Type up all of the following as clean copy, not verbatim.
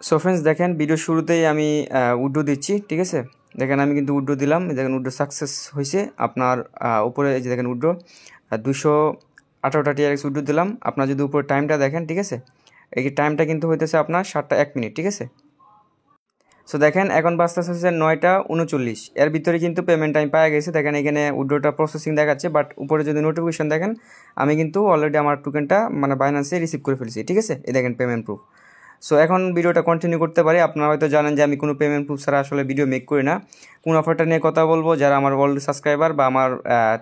So friends দেখেন ভিডিওর শুরুতেই আমি উইথড্র দিচ্ছি, ঠিক আছে। দেখেন আমি কিন্তু উইথড্র দিলাম, দেখেন উইথড্র সাকসেস হয়েছে। আপনার উপরে এই যে দেখেন উইথড্র 218টা TRX উইথড্র দিলাম। আপনার যদি উপরে টাইমটা দেখেন, ঠিক আছে, এই টাইমটা কিন্তু হইতেছে আপনার 7টা 1 মিনিট, ঠিক আছে। সো দেখেন এখন বাজতেছে হচ্ছে 9টা 39, এর ভিতরে কিন্তু পেমেন্ট আমি পাওয়া গেছে। দেখেন এখানে উইথড্রটা প্রসেসিং দেখাচ্ছে, বাট উপরে যদি নোটিফিকেশন দেখেন আমি কিন্তু অলরেডি আমার টোকেনটা মানে বাইন্যান্সে রিসিভ করে ফেলছি, ঠিক আছে। এই দেখেন পেমেন্ট প্রুফ। সো এখন ভিডিওটা কন্টিনিউ করতে পারি। আপনারা হয়তো জানেন যে আমি কোনো পেমেন্ট প্রুফ ছাড়া আসলে ভিডিও মেক করি না। কোন অফারটা নিয়ে কথা বলবো, যারা আমার অলরেডি সাবস্ক্রাইবার বা আমার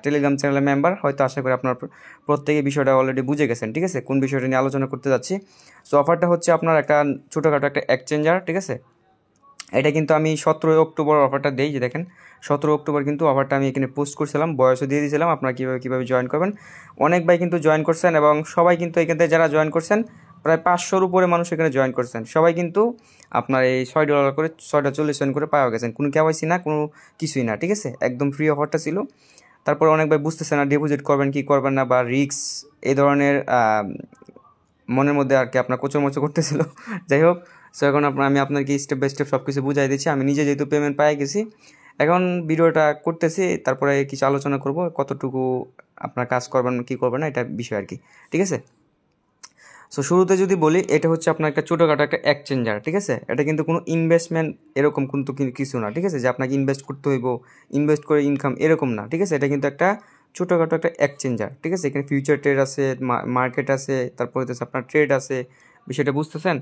টেলিগ্রাম চ্যানেলের মেম্বার, হয়তো আশা করি আপনার প্রত্যেকে বিষয়টা অলরেডি বুঝে গেছেন, ঠিক আছে, কোন বিষয়টা নিয়ে আলোচনা করতে যাচ্ছি। সো অফারটা হচ্ছে আপনার একটা ছোটোখাটো একটা এক্সচেঞ্জার, ঠিক আছে। এটা কিন্তু আমি 17 অক্টোবর অফারটা দিই, যে দেখেন 17 অক্টোবর কিন্তু অফারটা আমি এখানে পোস্ট করছিলাম, বয়সও দিয়ে দিয়েছিলাম আপনারা কীভাবে জয়েন করবেন। অনেক ভাই কিন্তু জয়েন করছেন এবং সবাই কিন্তু এখান থেকে যারা জয়েন করছেন প্রায় 500-র উপরে মানুষ এখানে জয়েন করছেন। সবাই কিন্তু আপনার এই $6 করে 6.40 করে পাওয়া গেছেন, কোনো কেওয়াইসি না, কোনো কিছুই না, ঠিক আছে, একদম ফ্রি অফারটা ছিল। তারপর অনেক ভাই বুঝতেছে না ডিপোজিট করবেন কি করবেন না, বা রিস্ক এই ধরনের মনের মধ্যে আর কি আপনার কোচরমোচর করতেছিল। যাই হোক, সো এখন আমি আপনাকে স্টেপ বাই স্টেপ সব কিছু বুঝাই দিচ্ছি। আমি নিজে যেহেতু পেমেন্ট পাই গেছি, এখন ভিডিওটা করতেছি, তারপরে কিছু আলোচনা করব কতটুকু আপনার কাজ করবেন কি করবেন না, এটা বিষয় আর কি, ঠিক আছে। সো শুরুতে যদি বলি, এটা হচ্ছে আপনার একটা ছোটোখাটো একটা এক্সচেঞ্জার, ঠিক আছে। এটা কিন্তু কোনো ইনভেস্টমেন্ট এরকম কিন্তু কিছু না, ঠিক আছে, যে আপনাকে ইনভেস্ট করতে হইব, ইনভেস্ট করে ইনকাম এরকম না, ঠিক আছে। এটা কিন্তু একটা ছোটোখাটো একটা এক্সচেঞ্জার, ঠিক আছে। এখানে ফিউচার ট্রেড আছে, মার্কেট আছে, তারপরে হচ্ছে আপনার ট্রেড আছে, বিষয়টা বুঝতেছেন।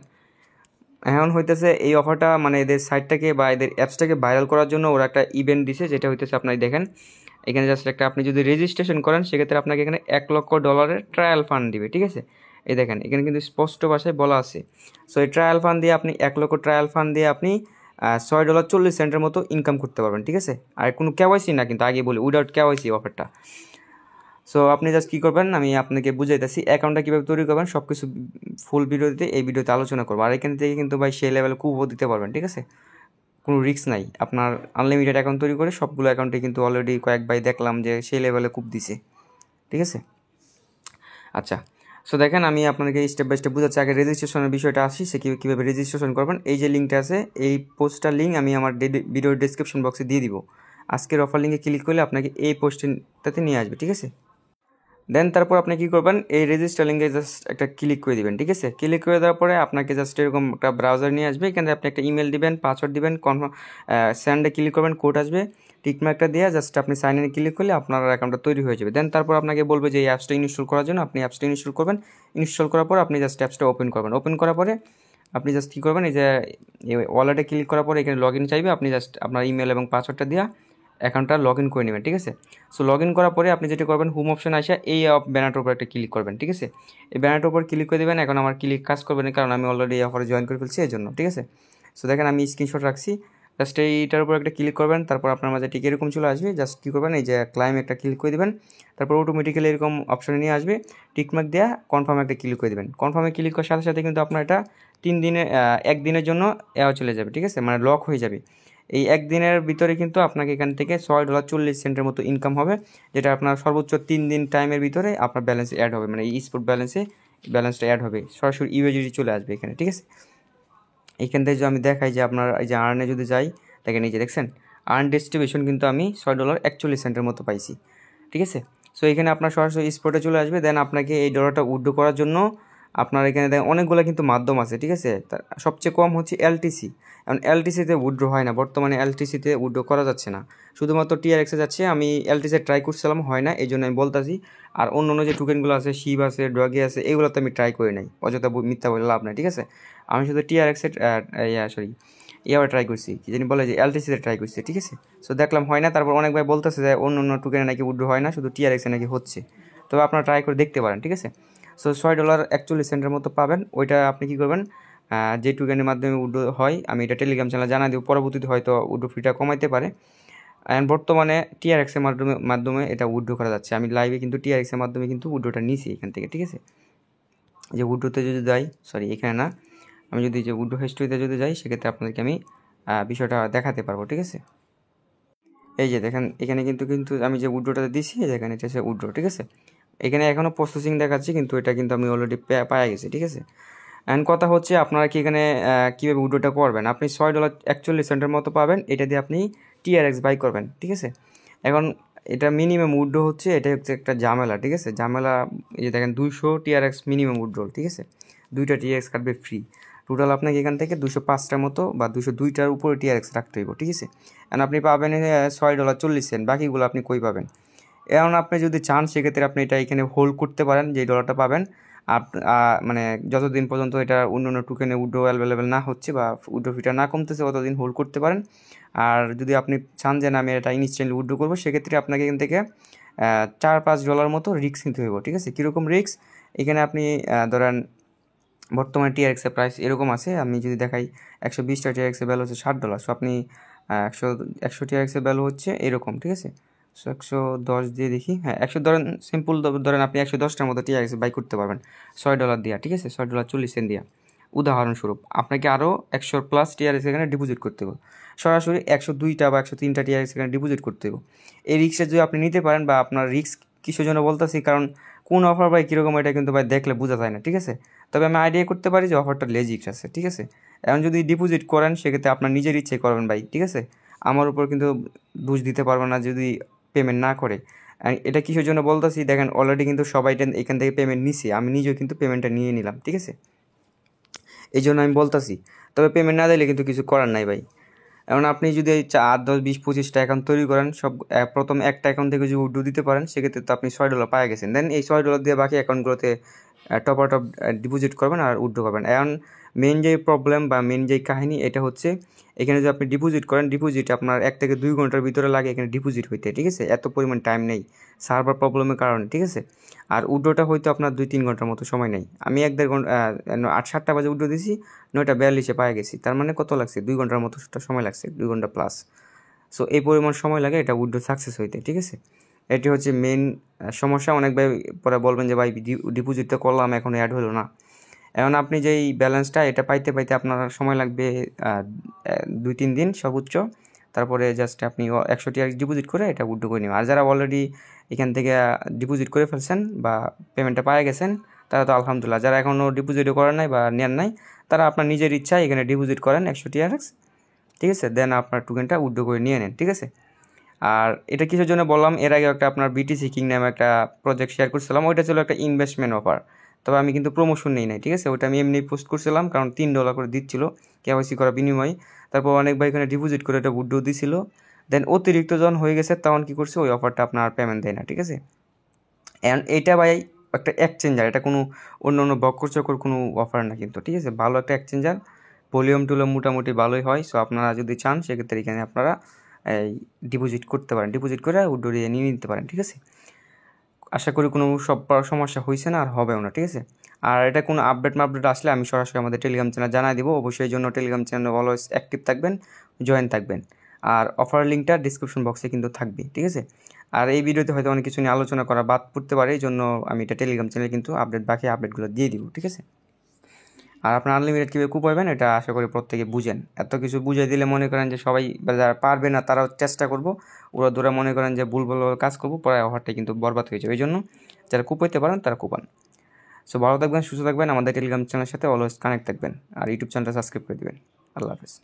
এখন হইতেছে এই অফারটা মানে এদের সাইটটাকে বা এদের অ্যাপসটাকে ভাইরাল করার জন্য ওরা একটা ইভেন্ট দিছে, যেটা হইতেছে আপনার দেখেন এখানে জাস্ট একটা আপনি যদি রেজিস্ট্রেশন করেন সেক্ষেত্রে আপনাকে এখানে $1 লক্ষ ট্রায়াল ফান্ড দিবে, ঠিক আছে। এই দেখেন এখানে কিন্তু স্পষ্ট ভাষায় বলা আছে। সো এই ট্রায়াল ফান্ড দিয়ে আপনি 1 লক্ষ ট্রায়াল ফান্ড দিয়ে আপনি $6.40 মতো ইনকাম করতে পারবেন, ঠিক আছে। আর কোনো কেওয়াইসি না, কিন্তু আগে বলি উইদাউট কেওয়াইসি অফারটা। সো আপনি জাস্ট কী করবেন, আমি আপনাকে বুঝাইতেছি অ্যাকাউন্টটা কীভাবে তৈরি করবেন, সব কিছু ফুল ভিডিওতে এই ভিডিওতে আলোচনা করবো। আর এখান থেকে কিন্তু ভাই সেই লেভেলে কুপও দিতে পারবেন, ঠিক আছে, কোনো রিস্ক নাই। আপনার আনলিমিটেড অ্যাকাউন্ট তৈরি করে সবগুলো অ্যাকাউন্টে কিন্তু অলরেডি কয়েক ভাই দেখলাম যে সেই লেভেলে কুপ দিছে, ঠিক আছে। আচ্ছা, সো দেখেন আমি আপনাকে স্টেপ বাই স্টেপ বোঝাচ্ছি। আগে রেজিস্ট্রেশনের বিষয়টা আসি, সে কীভাবে রেজিস্ট্রেশন করবেন। এই যে লিঙ্কটা আছে, এই পোস্টটার লিঙ্ক আমি আমার ভিডিওর ডিসক্রিপশন বক্সে দিয়ে দিব। আজকের অফার লিঙ্কে ক্লিক করলে আপনাকে এই পোস্টটাতে নিয়ে আসবে, ঠিক আছে। দেন তারপর আপনি কী করবেন, এই রেজিস্টার লিঙ্কে জাস্ট একটা ক্লিক করে দিবেন, ঠিক আছে। ক্লিক করে দেওয়ার পরে আপনাকে জাস্ট এরকম একটা ব্রাউজার নিয়ে আসবে। এখানে আপনি একটা ইমেল দিবেন, পাসওয়ার্ড দিবেন, কনফার্ম সেন্ডে ক্লিক করবেন, কোড আসবে, টিকমার্কটা দিয়ে জাস্ট আপনি সাইন ইনে ক্লিক করলে আপনার অ্যাকাউন্টটা তৈরি হয়ে যাবে। দেন তারপর আপনাকে বলবে যে এই অ্যাপসটা ইনস্টল করার জন্য, আপনি অ্যাপসটা ইনস্টল করবেন। ইনস্টল করার পর আপনি জাস্ট অ্যাপসটা ওপেন করবেন। ওপেন করার পরে আপনি জাস্ট কী করবেন, এই যে ওয়ালেটে ক্লিক করার পরে এখানে লগ ইন চাইবে, আপনি জাস্ট আপনার ইমেল এবং পাসওয়ার্ডটা দিয়ে অ্যাকাউন্টটা লগ ইন করে নেবেন, ঠিক আছে। সো লগ ইন করার পরে আপনি যেটা করবেন, হোম অপশন আসে এই ব্যানারটার উপর একটা ক্লিক করবেন, ঠিক আছে। এই ব্যানারটার উপর ক্লিক করে দেবেন। এখন আমার ক্লিক কাজ করবে না, কারণ আমি অলরেডি এই অফারে জয়েন করে ফেলছি এই জন্য, ঠিক আছে। সো দেখেন আমি স্ক্রিনশট রাখছি, জাস্ট এইটার উপর একটা ক্লিক করবেন। তারপর আপনার মাঝে ঠিক এরকম চলে আসবে, জাস্ট কী করবেন, এই যে ক্লাইম একটা ক্লিক করে দেবেন। তারপর অটোমেটিক্যালি এরকম অপশনে নিয়ে আসবে, টিকমার্ক দেওয়া কনফার্ম একটা ক্লিক করে দেবেন। কনফার্মে ক্লিক করার সাথে সাথে কিন্তু আপনার এটা 3 দিনে 1 দিনের জন্য চলে যাবে, ঠিক আছে, মানে লক হয়ে যাবে। এই 1 দিনের ভিতরে কিন্তু আপনাকে এখান থেকে $6.40 মতো ইনকাম হবে, যেটা আপনার সর্বোচ্চ 3 দিন টাইমের ভিতরে আপনার ব্যালেন্সে অ্যাড হবে, মানে এই স্পোর্ট ব্যালেন্সটা অ্যাড হবে, সরাসরি ইউএসডি চলে আসবে এখানে, ঠিক আছে। এইখান থেকে যদি আমি দেখাই যে আপনার এই যে আর্নে যদি যাই, দেখেন এই যে দেখছেন আর্ন ডিস্ট্রিবিউশন কিন্তু আমি $6.41 মতো পাইছি, ঠিক আছে। সো এখানে আপনার সরাসরি স্পটে চলে আসবে। দেন আপনাকে এই ডলারটা উইথড্র করার জন্য আপনার এখানে দেখেন অনেকগুলো কিন্তু মাধ্যম আছে, ঠিক আছে। তার সবচেয়ে কম হচ্ছে এলটিসি। এখন এলটিসিতে উইথড্র হয় না, বর্তমানে এলটিসিতে উইথড্র করা যাচ্ছে না, শুধুমাত্র টিআরএক্সে যাচ্ছে। আমি এলটিসি ট্রাই করছিলাম, হয় না, এই জন্য আমি বলতেছি। আর অন্য অন্য যে টোকেনগুলো আছে, শিব আছে, ড্রগে আছে, এগুলোতে আমি ট্রাই করি নাই, অযথা মিথ্যা বলে লাভ নাই, ঠিক আছে। আমি শুধু টিআরএক্সে ইয়াও ট্রাই করছি, কি জানি বলে যে এলটিসিতে ট্রাই করছি, ঠিক আছে। সো দেখলাম হয় না। তারপর অনেক ভাই বলতেছে যে অন্য অন্য টোকেনে নাকি উইথড্র হয় না, শুধু টিআরএক্সে নাকি হচ্ছে। তবে আপনারা ট্রাই করে দেখতে পারেন, ঠিক আছে। সো $6.41 মতো পাবেন। ওইটা আপনি কী করবেন, যে টোকেনের মাধ্যমে উইথড্র হয়, আমি এটা টেলিগ্রাম চ্যানেলে জানা দিব, পরবর্তীতে হয়তো উইথড্র ফিটা কমাইতে পারে। অ্যান্ড বর্তমানে টিআরএক্সের মাধ্যমে এটা উইথড্র করা যাচ্ছে। আমি লাইভে কিন্তু টিআরএক্সের মাধ্যমে কিন্তু উইথড্রটা নিছি এখান থেকে, ঠিক আছে। যে উইথড্রতে যদি যাই, সরি এখানে না, আমি যদি যে উইথড্র হিস্ট্রিতে যদি যাই, সেক্ষেত্রে আপনাদেরকে আমি বিষয়টা দেখাতে পারবো, ঠিক আছে। এই যে দেখেন এখানে কিন্তু আমি যে উইথড্রটা দিছি, দেখেন এটা হচ্ছে উইথড্র, ঠিক আছে। এখানে এখনও প্রসেসিং দেখাচ্ছি, কিন্তু এটা কিন্তু আমি অলরেডি পাওয়া গেছি, ঠিক আছে। অ্যান্ড কথা হচ্ছে আপনারা কি এখানে কীভাবে উইথড্রটা করবেন, আপনি $6.41 মতো পাবেন, এটা দিয়ে আপনি TRX বাই করবেন, ঠিক আছে। এখন এটা মিনিমাম উইথড্র হচ্ছে, এটা হচ্ছে একটা ঝামেলা, ঠিক আছে। ঝামেলা এই যে দেখেন 200 TRX মিনিমাম উইথড্রল, ঠিক আছে। 2টা TRX কাটবে ফ্রি। টোটাল আপনাকে এখান থেকে 205টার মতো বা 202টার উপরে TRX রাখতে হইব, ঠিক আছে। অ্যান্ড আপনি পাবেন $6.40, বাকিগুলো আপনি কই পাবেন। এখন আপনি যদি চান সেক্ষেত্রে আপনি এটা এখানে হোল্ড করতে পারেন, যে ডলারটা পাবেন মানে যতদিন পর্যন্ত এটা অন্য অন্য টোকেনে উইথড্র অ্যাভেলেবেল না হচ্ছে বা উইথড্র ফিটা না কমতেছে ততদিন হোল্ড করতে পারেন। আর যদি আপনি চান যে না আমি এটা ইনস্ট্যান্টলি উইথড্র করবো, সেক্ষেত্রে আপনাকে এখান থেকে $4-5 মতো রিস্ক নিতে হইব, ঠিক আছে। কীরকম রিস্ক, এখানে আপনি ধরেন বর্তমানে TRX-এর প্রাইস এরকম আছে, আমি যদি দেখাই 120টা TRX-এর ভ্যালু হচ্ছে $60, সো আপনি 100 TRX-এর ভ্যালু হচ্ছে এরকম, ঠিক আছে। সো 110 দিয়ে দেখি, হ্যাঁ 100 ধরেন, সিম্পল ধরেন আপনি 110টার মতো TRX বাই করতে পারবেন $6 দিয়া, ঠিক আছে, $6.40 দিয়া। উদাহরণস্বরূপ আপনাকে আরও 100+ TRX এখানে ডিপোজিট করতে হবে, সরাসরি 102টা বা 103টা TRX এখানে ডিপোজিট করতে হবে। এই রিস্কটা যদি আপনি নিতে পারেন, বা আপনার রিস্ক কিসের জন্য বলতেছি, কারণ কোন অফার ভাই কীরকম এটা কিন্তু ভাই দেখলে বোঝা যায় না, ঠিক আছে। তবে আমি আইডিয়া করতে পারি যে অফারটা লেজিট আছে, ঠিক আছে। এখন যদি ডিপোজিট করেন সেক্ষেত্রে আপনার নিজের ইচ্ছে করবেন ভাই, ঠিক আছে। আমার উপর কিন্তু দোষ দিতে পারবেন না যদি পেমেন্ট না করে। এটা কিসের জন্য বলতেছি, দেখেন অলরেডি কিন্তু সবাই এখান থেকে পেমেন্ট নিছি, আমি নিজেও কিন্তু পেমেন্টটা নিয়ে নিলাম, ঠিক আছে। এই জন্য আমি বলতেছি, তবে পেমেন্ট না দিলে কিন্তু কিছু করার নাই ভাই। এখন আপনি যদি 8, 10, 20, 25টা অ্যাকাউন্ট তৈরি করেন, সব প্রথম একটা অ্যাকাউন্ট থেকে যদি উইথড্র দিতে পারেন, সেক্ষেত্রে তো আপনি $6 পায়ে গেছেন। দেন এই $6 দিয়ে বাকি অ্যাকাউন্টগুলোতে টপ ডিপোজিট করবেন আর উইথড্র করবেন। এখন মেন যে প্রবলেম বা মেন যে কাহিনী, এটা হচ্ছে এখানে যদি আপনি ডিপোজিট করেন, ডিপোজিট আপনার 1 থেকে 2 ঘন্টার ভিতরে লাগে এখানে ডিপোজিট হইতে, ঠিক আছে। এত পরিমাণ টাইম নেই সার্ভার প্রবলেমের কারণে, ঠিক আছে। আর উইথড্রটা হয়তো আপনার 2-3 ঘন্টার মতো সময় নেই। আমি 1-1.5 ঘন্টা 8-7টা বাজে উইথড্র দিয়েছি, 9:42 পায়ে গেছি। তার মানে কত লাগছে, 2 ঘন্টার মতো সময় লাগছে, 2 ঘন্টা প্লাস। সো এই পরিমাণ সময় লাগে এটা উইথড্র সাকসেস হইতে, ঠিক আছে। এটি হচ্ছে মেন সমস্যা। অনেক ভাই পরে বলবেন যে ভাই ডিপোজিটটা করলাম এখন অ্যাড হলো না। এখন আপনি যেই ব্যালেন্সটা এটা পাইতে আপনার সময় লাগবে 2-3 দিন সর্বোচ্চ। তারপরে জাস্ট আপনি 100 TRX ডিপোজিট করে এটা উইথড্র করে নেবেন। আর যারা অলরেডি এখান থেকে ডিপোজিট করে ফেলছেন বা পেমেন্টটা পেয়ে গেছেন, তারা তো আলহামদুলিল্লাহ। যারা এখনও ডিপোজিটও করেন নাই বা নেন নাই, তারা আপনার নিজের ইচ্ছায় এখানে ডিপোজিট করেন 100 TRX, ঠিক আছে। দেন আপনার টোকেনটা উইথড্র করে নিয়ে নেন, ঠিক আছে। আর এটা কিসের জন্য বললাম, এর আগে একটা আপনার BTC কিং নামে একটা প্রজেক্ট শেয়ার করছিলাম, ওইটা ছিল একটা ইনভেস্টমেন্ট অফার। তবে আমি কিন্তু প্রমোশন নেই নাই, ঠিক আছে। ওটা আমি এমনি পোস্ট করছিলাম, কারণ $3 করে দিচ্ছিল KYC করার বিনিময়ে। তারপর অনেক ভাই এখানে ডিপোজিট করে এটা উইথড্র দিছিল। দেন অতিরিক্ত যখন হয়ে গেছে তখন কী করছে, ওই অফারটা আপনার পেমেন্ট দেয় না, ঠিক আছে। অ্যান্ড এটা ভাই একটা এক্সচেঞ্জার, এটা কোনো অন্য বক্কর চক্কর কোনো অফার না কিন্তু, ঠিক আছে। ভালো একটা এক্সচেঞ্জার, ভলিউম টুলিউম মোটামুটি ভালোই হয়। সো আপনারা যদি চান সেক্ষেত্রে এখানে আপনারা এই ডিপোজিট করতে পারেন, ডিপোজিট করে উইথড্র দিয়ে নিয়ে নিতে পারেন, ঠিক আছে। আশা করি কোনো সমস্যা হয়েছে না আর হবেও না, ঠিক আছে। আর এটা কোনো আপডেট আসলে আমি সরাসরি আমাদের টেলিগ্রাম চ্যানেল জানাই দেবো। অবশ্যই এই জন্য টেলিগ্রাম চ্যানেল অলওয়েজ অ্যাক্টিভ থাকবেন, জয়েন থাকবেন। আর অফার লিঙ্কটা ডিসক্রিপশন বক্সে কিন্তু থাকবে, ঠিক আছে। আর এই ভিডিওতে হয়তো অনেক কিছু নিয়ে আলোচনা করা বাদ পড়তে পারে, এই জন্য আমি এটা টেলিগ্রাম চ্যানেলে কিন্তু বাকি আপডেটগুলো দিয়ে দিব, ঠিক আছে। আর আপনার আনলিমিটেড কীভাবে পাবেন এটা আশা করি প্রত্যেকে বুঝেন। এত কিছু বুঝিয়ে দিলে মনে করেন যে সবাই যারা পারবে না তারাও চেষ্টা করবো, ওরা ধরে মনে করেন যে ভুল কাজ করবো, পরে অফারটা কিন্তু বরবাদ হয়ে যাবে। এই জন্য যারা কুপাইতে পারেন তারা কুপান। সো ভালো থাকবেন, সুস্থ থাকবেন, আমাদের টেলিগ্রাম চ্যানেলের সাথে অলওয়েজ কানেক্ট থাকবেন, আর ইউটিউব চ্যানেলটা সাবস্ক্রাইব করে দেবেন। আল্লাহ হাফেজ।